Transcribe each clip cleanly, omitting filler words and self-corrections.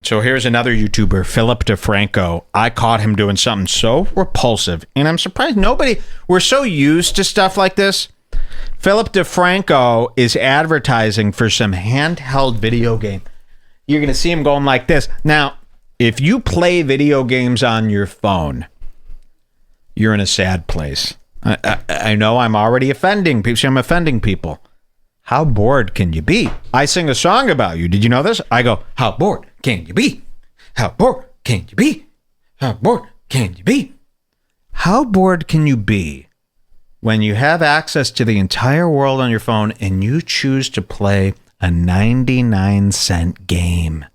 So here's another YouTuber, Philip DeFranco. I caught him doing something so repulsive, and I'm surprised we're so used to stuff like this. Philip DeFranco is advertising for some handheld video game. You're going to see him going like this. Now, if you play video games on your phone, you're in a sad place. I know I'm already offending people. I'm offending people. How bored can you be? I sing a song about you. Did you know this? I go, how bored can you be? How bored can you be? How bored can you be? How bored can you be when you have access to the entire world on your phone and you choose to play a 99-cent game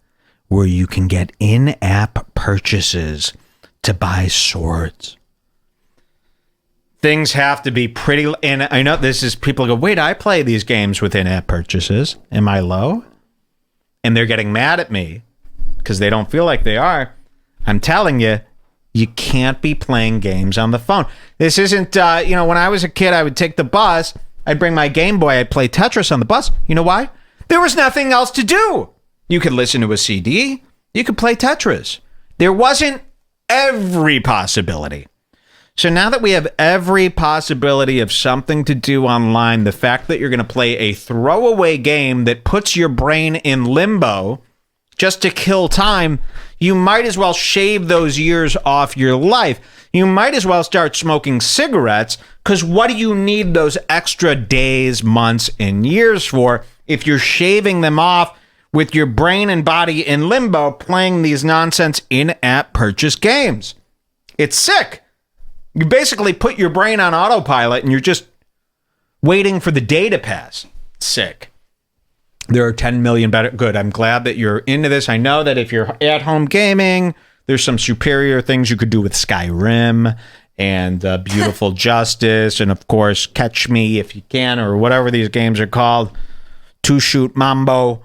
where you can get in-app purchases to buy swords? Things have to be pretty, and I know this is, people go, wait, I play these games with in-app purchases. Am I low? And they're getting mad at me because they don't feel like they are. I'm telling you, you can't be playing games on the phone. This isn't, when I was a kid, I would take the bus, I'd bring my Game Boy, I'd play Tetris on the bus. You know why? There was nothing else to do. You could listen to a CD, you could play Tetris. There wasn't every possibility. So now that we have every possibility of something to do online, the fact that you're going to play a throwaway game that puts your brain in limbo just to kill time, you might as well shave those years off your life. You might as well start smoking cigarettes, because what do you need those extra days, months, and years for if you're shaving them off with your brain and body in limbo playing these nonsense in-app purchase games? It's sick. You basically put your brain on autopilot and you're just waiting for the day to pass. Sick. There are 10 million better. Good. I'm glad that you're into this. I know that if you're at home gaming, there's some superior things you could do with Skyrim and Beautiful Justice. And of course, Catch Me If You Can, or whatever these games are called. Two Shoot Mambo.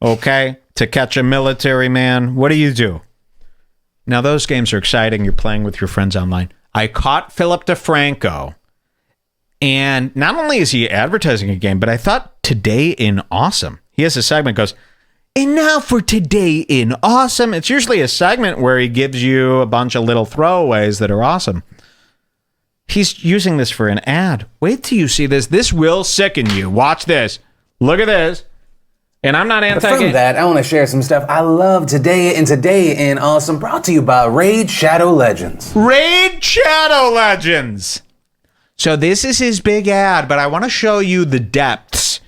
Okay. To Catch a Military Man. What do? Now, those games are exciting. You're playing with your friends online. I caught Philip DeFranco, and not only is he advertising a game, but I thought Today in Awesome. He has a segment that goes, and now for Today in Awesome. It's usually a segment where he gives you a bunch of little throwaways that are awesome. He's using this for an ad. Wait till you see this. This will sicken you. Watch this. Look at this. And I'm not anti-game. From that, I want to share some stuff I love Today in Awesome, brought to you by Raid Shadow Legends. Raid Shadow Legends. So this is his big ad, but I want to show you the depths,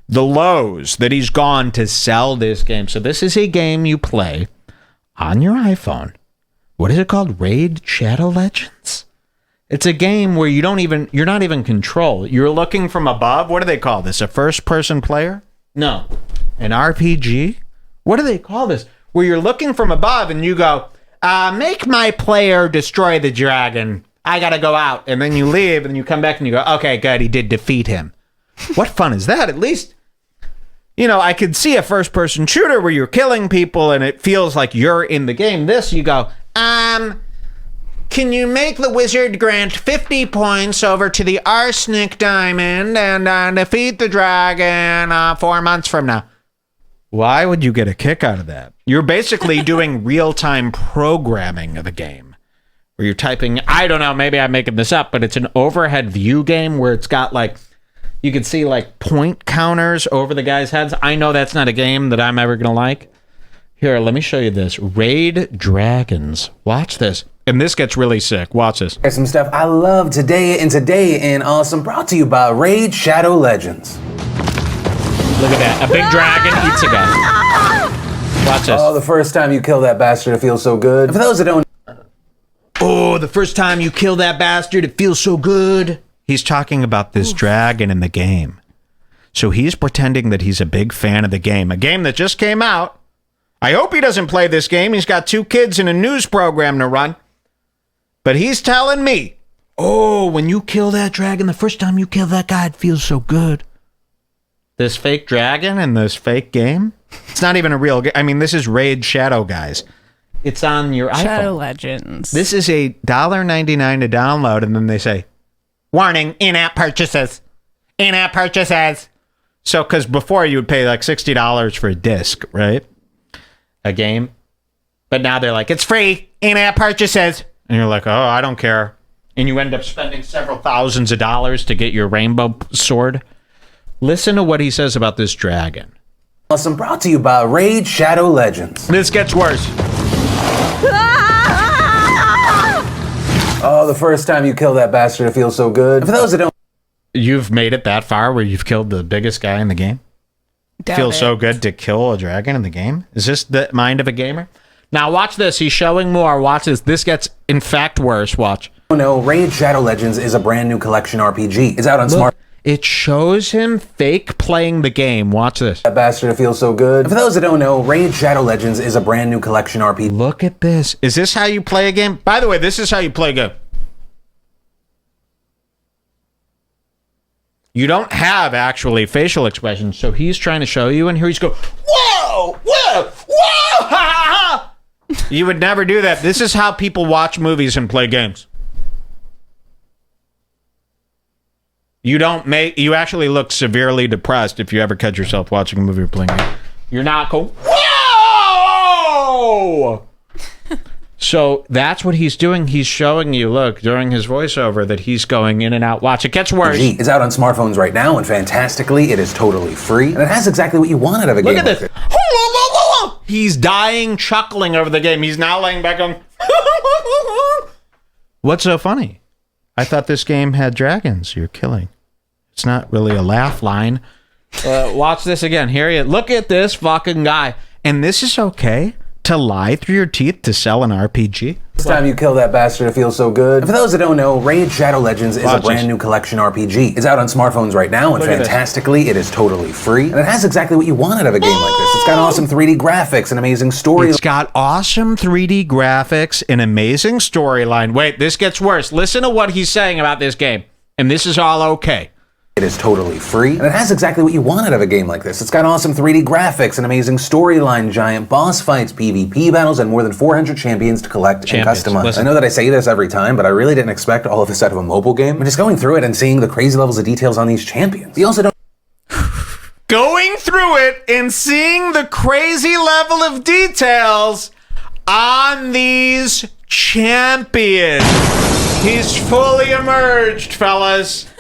the lows that he's gone to sell this game. So this is a game you play on your iPhone. What is it called? Raid Shadow Legends? It's a game where you're not even control. You're looking from above. What do they call this? A first-person player? No. An RPG? What do they call this? Where you're looking from above and you go, make my player destroy the dragon. I gotta go out. And then you leave and you come back and you go, okay, good, he did defeat him. What fun is that? At least, I could see a first-person shooter where you're killing people and it feels like you're in the game. This, you go, can you make the wizard grant 50 points over to the arsenic diamond and defeat the dragon 4 months from now? Why would you get a kick out of that? You're basically doing real-time programming of a game where you're typing, I don't know, maybe I'm making this up, but it's an overhead view game where it's got you can see point counters over the guys' heads. I know that's not a game that I'm ever going to like. Here, let me show you this. Raid Dragons. Watch this. And this gets really sick. Watch this. There's some stuff I love Today in Awesome, brought to you by Raid Shadow Legends. Look at that. A big dragon eats a guy. Watch this. Oh, the first time you kill that bastard, it feels so good. For those that don't... Oh, the first time you kill that bastard, it feels so good. He's talking about this dragon in the game. So he's pretending that he's a big fan of the game. A game that just came out. I hope he doesn't play this game. He's got 2 kids and a news program to run. But he's telling me, oh, when you kill that dragon, the first time you kill that guy, it feels so good. This fake dragon and this fake game? It's not even a real game. I mean, this is Raid Shadow, guys. It's on your iPhone. Shadow Legends. This is a $1.99 to download, and then they say, warning, in-app purchases. In-app purchases. So, because before you would pay $60 for a disc, right? A game. But now they're like, it's free, in-app purchases. And you're like, oh, I don't care. And you end up spending several thousands of dollars to get your rainbow sword. Listen to what he says about this dragon. Awesome, brought to you by Raid Shadow Legends. This gets worse. Oh, the first time you kill that bastard, it feels so good. For those that don't... You've made it that far where you've killed the biggest guy in the game? Feels so good to kill a dragon in the game? Is this the mind of a gamer? Now watch this. He's showing more. Watch this. This gets, in fact, worse. Watch. Oh no, Raid Shadow Legends is a brand new collection RPG. It's out on smart... It shows him fake playing the game. Watch this. That bastard, it feels so good. For those that don't know, Raid Shadow Legends is a brand new collection RPG. Look at this. Is this how you play a game? By the way, this is how you play a game. You don't have actually facial expressions, so he's trying to show you, and here he's going, whoa, whoa, whoa, ha, ha, ha. You would never do that. This is how people watch movies and play games. You actually look severely depressed if you ever catch yourself watching a movie or playing a game. You're not going, whoa! So that's what he's doing. He's showing you, look, during his voiceover that he's going in and out. Watch, it gets worse. It's out on smartphones right now, and fantastically, it is totally free. And it has exactly what you want out of a game. Look at this. He's dying, chuckling over the game. He's now laying back going, what's so funny? I thought this game had dragons you're killing. It's not really a laugh line. Watch this again. Here you look at this fucking guy. And this is okay to lie through your teeth to sell an RPG? This time you kill that bastard, it feels so good. And for those that don't know, Raid Shadow Legends is a brand new collection RPG. It's out on smartphones right now, and fantastically, it is totally free. And it has exactly what you want out of a game like this. It's got awesome 3D graphics, an amazing story. It's got awesome 3D graphics, an amazing storyline. Wait, this gets worse. Listen to what he's saying about this game. And this is all okay. It is totally free, and it has exactly what you want out of a game like this. It's got awesome 3D graphics, an amazing storyline, giant boss fights, PvP battles, and more than 400 champions to collect and customize. Listen. I know that I say this every time, but I really didn't expect all of this out of a mobile game. I'm just going through it and seeing the crazy levels of details on these champions. You also don't... Going through it and seeing the crazy level of details on these champions. He's fully emerged, fellas.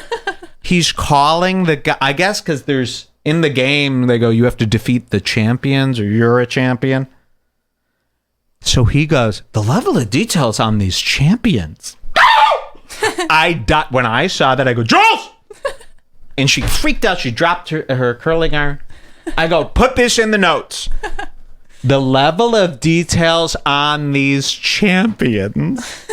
He's calling the guy, I guess, because there's in the game, they go, you have to defeat the champions or you're a champion. So he goes, the level of details on these champions. When I saw that, I go, Jules! And she freaked out. She dropped her curling iron. I go, put this in the notes. The level of details on these champions.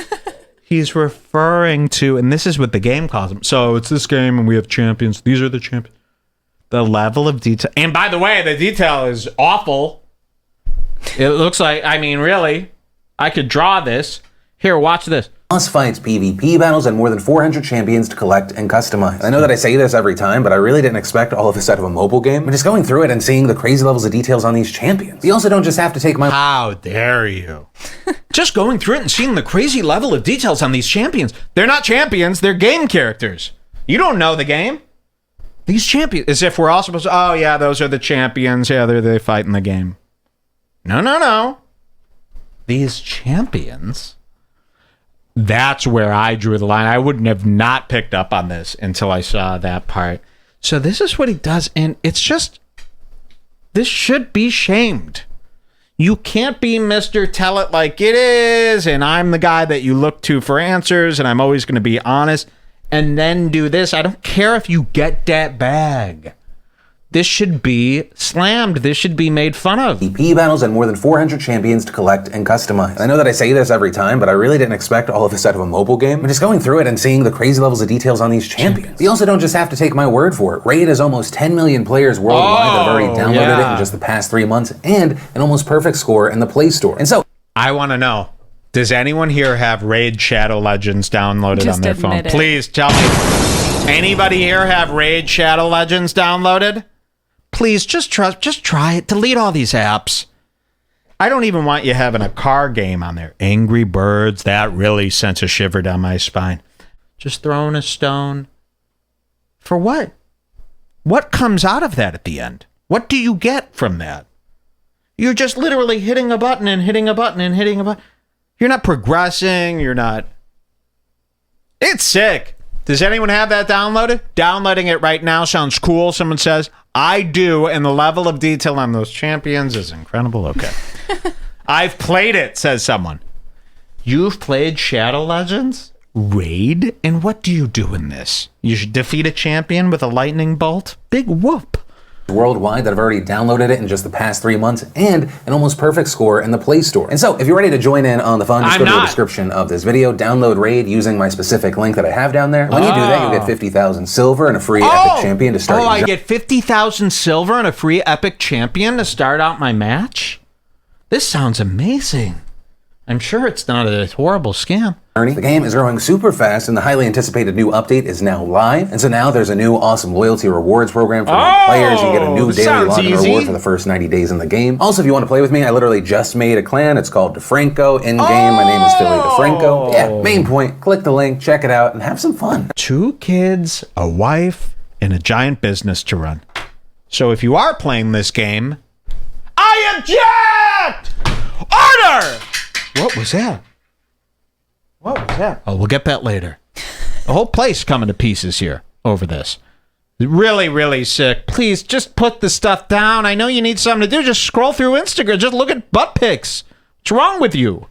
He's referring to, and this is what the game calls them. So it's this game, and we have champions. These are the champions. The level of detail. And by the way, the detail is awful. It looks like, I mean, really, I could draw this. Here, watch this. Boss fights, PvP battles, and more than 400 champions to collect and customize. I know that I say this every time, but I really didn't expect all of this out of a mobile game. I'm just going through it and seeing the crazy levels of details on these champions. You also don't just have to take my... How dare you? Just going through it and seeing the crazy level of details on these champions. They're not champions, they're game characters. You don't know the game. These champions, as if we're all supposed to, oh yeah, those are the champions. Yeah, they fight in the game. No. These champions... That's where I drew the line. I wouldn't have not picked up on this until I saw that part. So this is what he does, and it's just, this should be shamed. You can't be Mr. Tell It Like It Is, and I'm the guy that you look to for answers, and I'm always going to be honest, and then do this. I don't care if you get that bag. This should be slammed. This should be made fun of. PvP battles and more than 400 champions to collect and customize. I know that I say this every time, but I really didn't expect all of this out of a mobile game. I'm just going through it and seeing the crazy levels of details on these champions. You also don't just have to take my word for it. Raid has almost 10 million players worldwide that have already downloaded it in just the past 3 months, and an almost perfect score in the Play Store. And so, I want to know, does anyone here have Raid Shadow Legends downloaded on their phone? Please tell me. Anybody here have Raid Shadow Legends downloaded? Please, just try it. Delete all these apps. I don't even want you having a car game on there. Angry Birds, that really sends a shiver down my spine. Just throwing a stone. For what? What comes out of that at the end? What do you get from that? You're just literally hitting a button and hitting a button and hitting a button. You're not progressing. You're not. It's sick. Does anyone have that downloaded? Downloading it right now sounds cool. Someone says, I do. And the level of detail on those champions is incredible. Okay. I've played it, says someone. You've played Shadow Legends? Raid? And what do you do in this? You should defeat a champion with a lightning bolt? Big whoop. Worldwide that have already downloaded it in just the past 3 months, and an almost perfect score in the Play Store. And so, if you're ready to join in on the fun, just go to the description of this video, download Raid using my specific link that I have down there. When you do that, you'll get 50,000 silver and a free Epic Champion to start. I get 50,000 silver and a free Epic Champion to start out my match? This sounds amazing. I'm sure it's not a horrible scam. The game is growing super fast, and the highly anticipated new update is now live. And so now there's a new awesome loyalty rewards program for new players. You get a new daily login reward for the first 90 days in the game. Also, if you want to play with me, I literally just made a clan. It's called DeFranco. In game, my name is Philip DeFranco. Yeah, main point. Click the link, check it out, and have some fun. 2 kids, a wife, and a giant business to run. So if you are playing this game, I object! Order! What was that? What was that? Oh, we'll get that later. The whole place coming to pieces here over this. Really, really sick. Please, just put the stuff down. I know you need something to do. Just scroll through Instagram. Just look at butt pics. What's wrong with you?